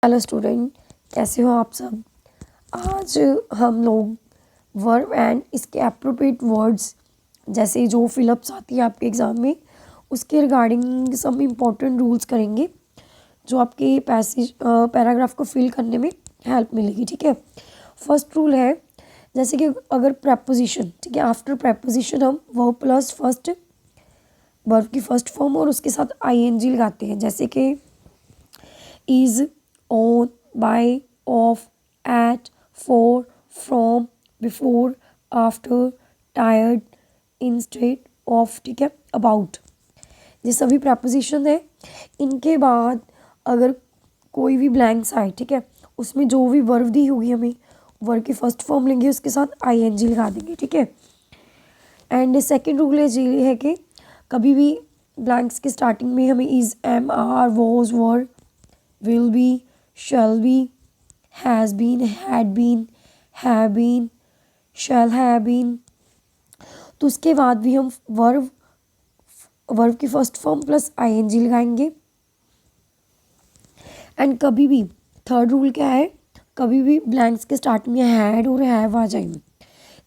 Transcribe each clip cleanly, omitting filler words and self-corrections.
Hello student, कैसे हो आप सब। आज हम लोग वर्ब एंड इसके एप्रोप्रिएट वर्ड्स जैसे जो फिलअप्स आती है आपके एग्ज़ाम में उसके रिगार्डिंग सम इम्पोर्टेंट रूल्स करेंगे जो आपके पैराग्राफ को फिल करने में हेल्प मिलेगी। ठीक है, फर्स्ट रूल है जैसे कि अगर प्रपोजिशन, ठीक है, आफ्टर प्रपोजिशन हम वर्ब प्लस फर्स्ट वर्ब की फर्स्ट फॉर्म और उसके साथ आईएनजी लगाते हैं, जैसे कि is, on, by, of, at, for, from, before, after, tired, instead of, ठीक है, about। ये सभी प्रपोजिशन है। इनके बाद अगर कोई भी ब्लैंक्स आए, ठीक है, उसमें जो भी वर्ब दी होगी हमें वर्ब की फर्स्ट फॉर्म लेंगे, उसके साथ आईएनजी लगा देंगे। ठीक है, एंड सेकेंड रूल ये है कि कभी भी ब्लैंक्स के स्टार्टिंग में हमें is, am, are, was, were, will be, shall be, has been, had been, have been, shall have been, तो उसके बाद भी हम वर्ब की फर्स्ट फॉर्म प्लस आईएनजी लगाएंगे। एंड कभी भी थर्ड रूल क्या है, कभी भी ब्लैंक्स के स्टार्ट में हैड और हैव आ जाए,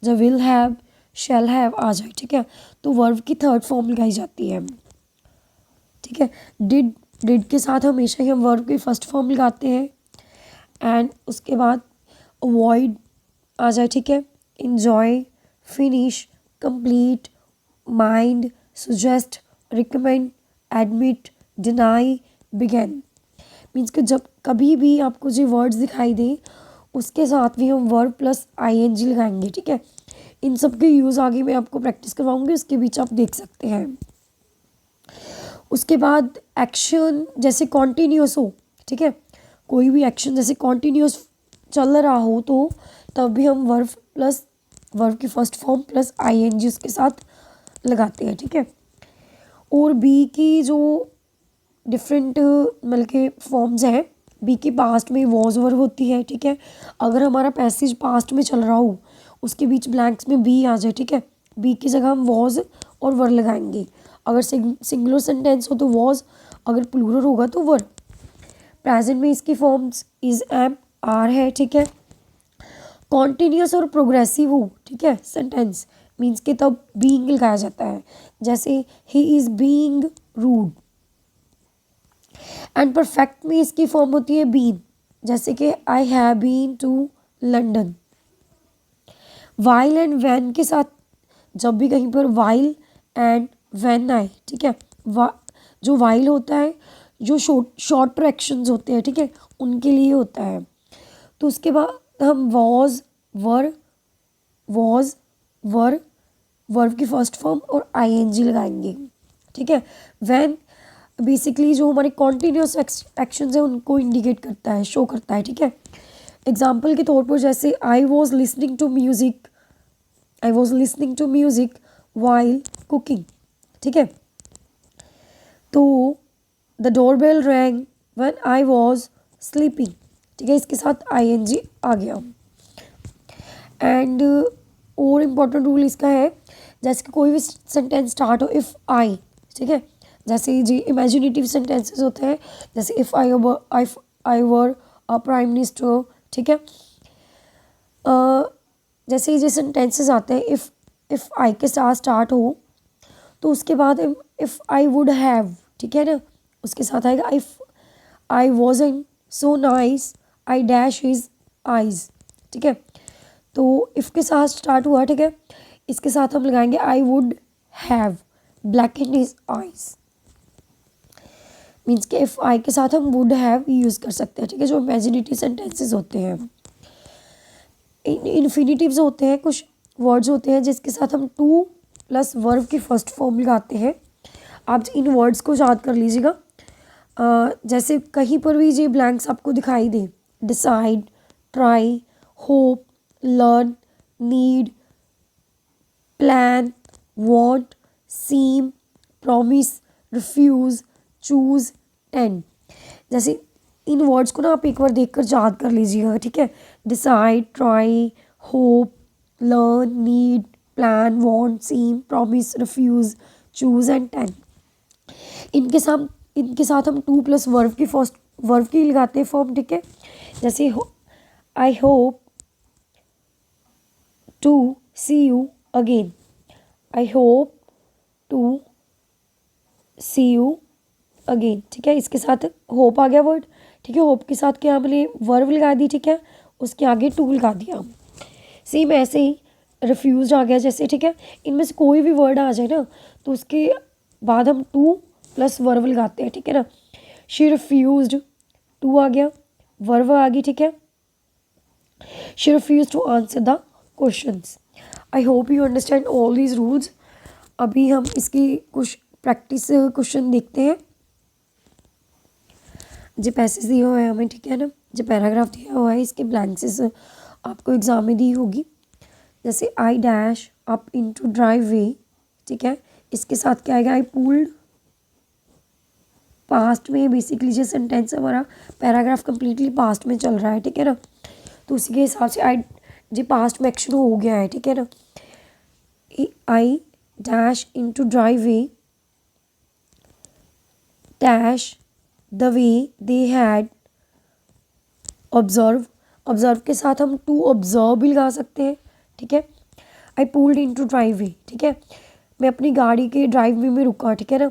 जब विल हैव, शैल हैव आ जाए, ठीक है, तो वर्ब की थर्ड फॉर्म लगाई जाती है। ठीक है, डिड के साथ हमेशा ही हम वर्ब की फर्स्ट फॉर्म लगाते हैं। एंड उसके बाद अवॉइड आ जाए, ठीक है, enjoy, finish, complete, mind, suggest, recommend, admit, deny, begin. Means कि जब कभी भी आपको जो वर्ड्स दिखाई दें उसके साथ भी हम वर्ब प्लस आईएनजी लगाएंगे। ठीक है, इन सब के यूज़ आगे मैं आपको प्रैक्टिस करवाऊंगी, उसके बीच आप देख सकते हैं। उसके बाद एक्शन जैसे कॉन्टीन्यूस हो, ठीक है, कोई भी एक्शन जैसे कॉन्टीन्यूस चल रहा हो तो तब भी हम वर्ब की फर्स्ट फॉर्म प्लस आईएनजी उसके साथ लगाते हैं। ठीक है, और बी की जो डिफरेंट मतलब के फॉर्म्स हैं, बी के पास्ट में वॉज वर्ब होती है। ठीक है, अगर हमारा पैसेज पास्ट में चल रहा हो उसके बीच ब्लैंक्स में बी आ जाए, ठीक है, बी की जगह हम वॉज और वर लगाएंगे। अगर सिंगुलर सेंटेंस हो तो वॉज, अगर प्लूरल होगा तो वर। प्रेजेंट में इसकी फॉर्म्स इज, एम, आर है। ठीक है, कॉन्टीन्यूस और प्रोग्रेसिव हो, ठीक है, सेंटेंस मीन्स के तब बीइंग लगाया जाता है, जैसे ही is being rude. And perfect में इसकी फॉर्म होती है बीन, जैसे कि I have been to London. While and when के साथ जब भी कहीं पर वाइल एंड वैन आए, ठीक है, जो वाइल होता है जो शॉर्ट एक्शंस होते हैं, ठीक है, उनके लिए होता है। तो उसके बाद हम वॉज वर वर्ब की फर्स्ट फॉर्म और आईएनजी लगाएंगे। ठीक है, वैन बेसिकली जो हमारे कॉन्टीन्यूस एक्शंस है उनको इंडिकेट करता है, शो करता है। ठीक है, एग्जाम्पल के तौर पर जैसे I was listening to music while cooking. ठीक है, तो the doorbell rang when I was sleeping. ठीक है, इसके साथ आईएनजी आ गया। एंड और इम्पोर्टेंट रूल इसका है जैसे कि कोई भी सेंटेंस स्टार्ट हो इफ़ आई, ठीक है, जैसे जी इमेजिनेटिव सेंटेंसेस होते हैं, जैसे if I were a prime minister. ठीक है, जैसे ये सेंटेंसेस आते हैं इफ़ आई के साथ स्टार्ट हो तो उसके बाद इफ़ आई वुड हैव, ठीक है ना, उसके साथ आएगा if I wasn't so nice I dash his eyes. ठीक है, तो इफ़ के साथ स्टार्ट हुआ, ठीक है, इसके साथ हम लगाएंगे I would have blackened his eyes. Means के इफ़ आई के साथ हम वुड हैव यूज़ कर सकते हैं। ठीक है, जो इमेजिनेटिव सेंटेंसेस होते हैं। इन्फिनिटिव्स होते हैं, कुछ वर्ड्स होते हैं जिसके साथ हम टू प्लस वर्ब की फर्स्ट फॉर्म लगाते हैं। आप इन वर्ड्स को याद कर लीजिएगा। जैसे कहीं पर भी ये ब्लैंक्स आपको दिखाई दे, decide, try, hope, learn, need, plan, want, seem, promise, refuse, choose, tend. जैसे इन वर्ड्स को ना आप एक बार देखकर याद कर लीजिएगा। ठीक है, decide, try, hope, learn, need, plan, want, seem, promise, refuse, choose and tend. इनके साथ हम टू प्लस वर्ब की वर्ब की लगाते हैं फॉर्म, ठीक है। जैसे I hope to see you again, I hope to see you again, ठीक है। इसके साथ होप आ गया वर्ड, ठीक है। होप के साथ क्या मैंने वर्ब लगा दी, ठीक है, उसके आगे टू लगा दिया। सेम ऐसे ही रिफ्यूज़ आ गया जैसे, ठीक है। इनमें से कोई भी वर्ड आ जाए ना तो उसके बाद हम टू प्लस वर्ब लगाते हैं, ठीक है ना। शी रिफ्यूज्ड, टू आ गया, वर्ब आ गई, ठीक है। She refuse to answer the questions. I hope you understand all these rules. अभी हम इसकी कुछ प्रैक्टिस क्वेश्चन देखते हैं। जो पैसेज दिए हुए हैं हमें, ठीक है ना, जो पैराग्राफ दिया हुआ है इसके ब्लैंक्सेस आपको एग्जाम में दी होगी। जैसे I dash up into driveway, ठीक है। इसके साथ क्या आएगा, आई पुल्ड, पास्ट में बेसिकली जो सेंटेंस हमारा पैराग्राफ कंप्लीटली पास्ट में चल रहा है, ठीक है ना। तो उसी के हिसाब से आई जी पास्ट में एक्शन हो गया है, ठीक है ना। I dash into drive way dash the way they had observe, observe के साथ हम टू ऑब्जर्व भी लगा सकते हैं, ठीक है। I pulled into driveway, ठीक है, मैं अपनी गाड़ी के ड्राइव वे में रुका, ठीक है ना।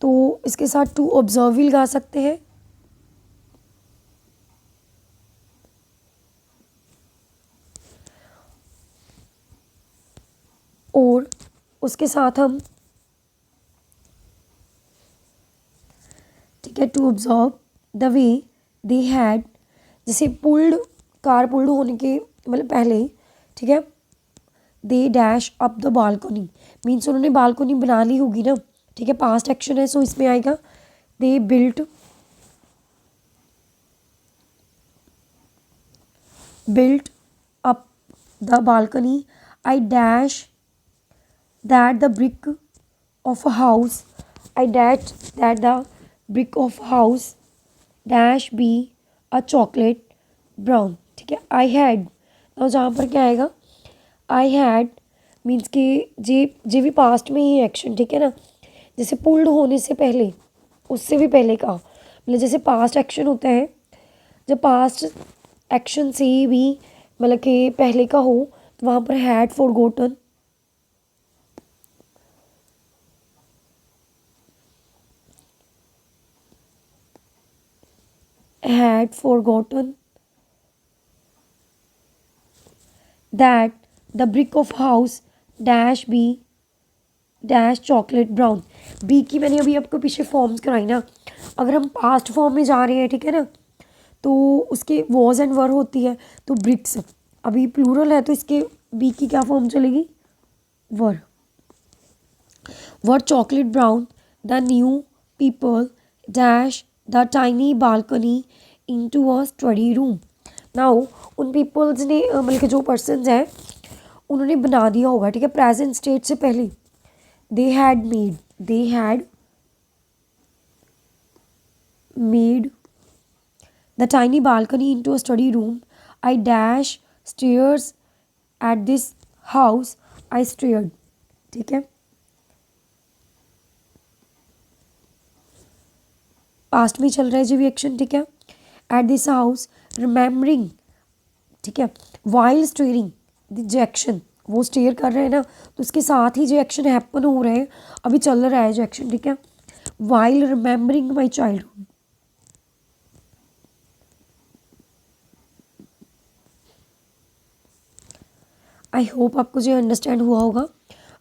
तो इसके साथ टू ऑब्जर्व भी लगा सकते हैं। और उसके साथ हम, ठीक है, to observe the way they had, जैसे पुल्ड, कार पुल्ड होने के मतलब पहले, ठीक है, they dash up the balcony, means उन्होंने बालकनी बना ली होगी ना, ठीक है। पास्ट एक्शन है सो इसमें आएगा they built, built up the balcony. I dash that the brick of a house, I dash that the brick of house dash be a chocolate brown, ठीक है। आई हैड, और जहाँ पर क्या आएगा, आई हैड मीन्स कि जे भी past में ही एक्शन, ठीक है ना। जैसे पुल्ड होने से पहले, उससे भी पहले का, मतलब जैसे पास्ट एक्शन होता है, जब पास्ट एक्शन से भी मतलब कि पहले का हो तो वहाँ पर had forgotten, had forgotten that the brick of house dash be dash chocolate brown। Be की मैंने अभी आपको पीछे फॉर्म्स कराई ना, अगर हम पास्ट फॉर्म में जा रहे हैं, ठीक है ना, तो उसके वॉज एंड वर होती है, तो ब्रिक्स अभी प्लूरल है तो इसके बी की क्या फॉर्म चलेगी, were. Were chocolate brown the new people dash the tiny balcony into a study room. Now उन पीपल्स ने मतलब कि जो पर्सनस हैं उन्होंने बना दिया होगा, ठीक है, प्रेजेंट स्टेट से पहले। They had made the tiny balcony into a study room. I dash stairs at this house, I stared, ठीक है। पास्ट में चल रहा है जो भी एक्शन, ठीक है। एट दिस हाउस रिमेम्बरिंग, ठीक है, वाइल स्टेयरिंग जो एक्शन, वो स्टेयर कर रहे हैं ना तो उसके साथ ही जो एक्शन हैपन हो रहे हैं, अभी चल रहा है जो एक्शन, ठीक है। While remembering my childhood, I hope आपको जो अंडरस्टैंड हुआ होगा।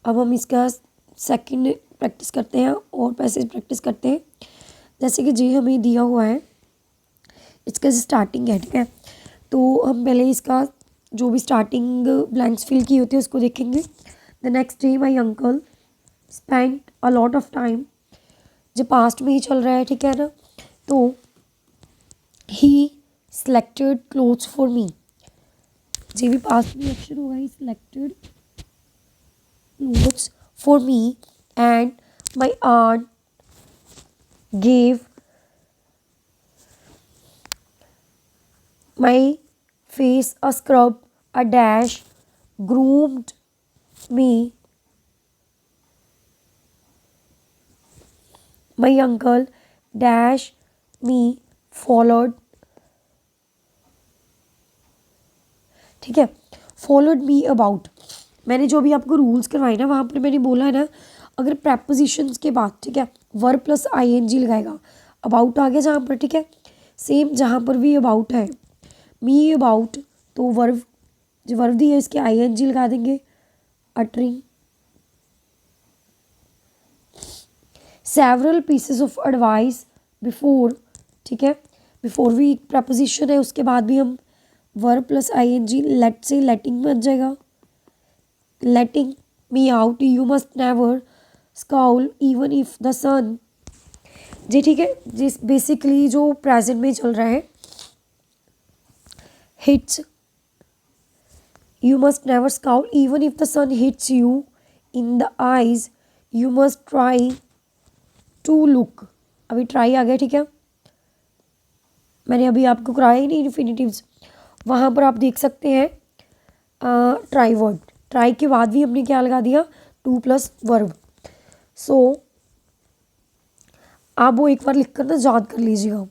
अब हम इसका सेकंड प्रैक्टिस करते हैं और पैसेज प्रैक्टिस करते हैं। जैसे कि जी हमें दिया हुआ है, इसका स्टार्टिंग है, ठीक है। तो हम पहले इसका जो भी स्टार्टिंग ब्लैंक्स फिल की होती है उसको देखेंगे। The next day my uncle spend a lot of time, जो पास्ट में ही चल रहा है, ठीक है ना। तो he selected clothes for me, जो भी पास्ट में एक्शन होगा, he selected clothes for me and my aunt gave my face a scrub, a dash groomed me, my uncle dash me followed, ठीक है, फॉलोड मी अबाउट। मैंने जो भी आपको रूल्स करवाए ना वहाँ पर मैंने बोला है ना, अगर prepositions के बाद, ठीक है, वर्ब प्लस ing लगाएगा, अबाउट आ गया जहाँ पर, ठीक है, सेम जहाँ पर भी अबाउट है, मी अबाउट, तो वर्ब जो वर्ब दी है इसके ing लगा देंगे, uttering. Several pieces of advice before, ठीक है, बिफोर भी प्रपोजिशन है, उसके बाद भी हम वर्ब प्लस ing, लेट से लेटिंग बन जाएगा, letting me out, you must never scowl even if the sun, जी ठीक है, जिस बेसिकली जो प्रेजेंट में चल रहा है, hits, you must never scowl even if the sun hits you in the eyes, you must try to look, अभी ट्राई आ गया, ठीक है, मैंने अभी आपको कराया ही नहीं इन्फिनिटिव्स, वहाँ पर आप देख सकते हैं ट्राई वर्ब, ट्राई के बाद भी हमने क्या लगा दिया, टू प्लस वर्ब। सो आप वो एक बार लिख कर ना याद कर लीजिएगा।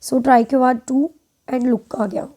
सो ट्राई के बाद टू एंड लुक आ गया।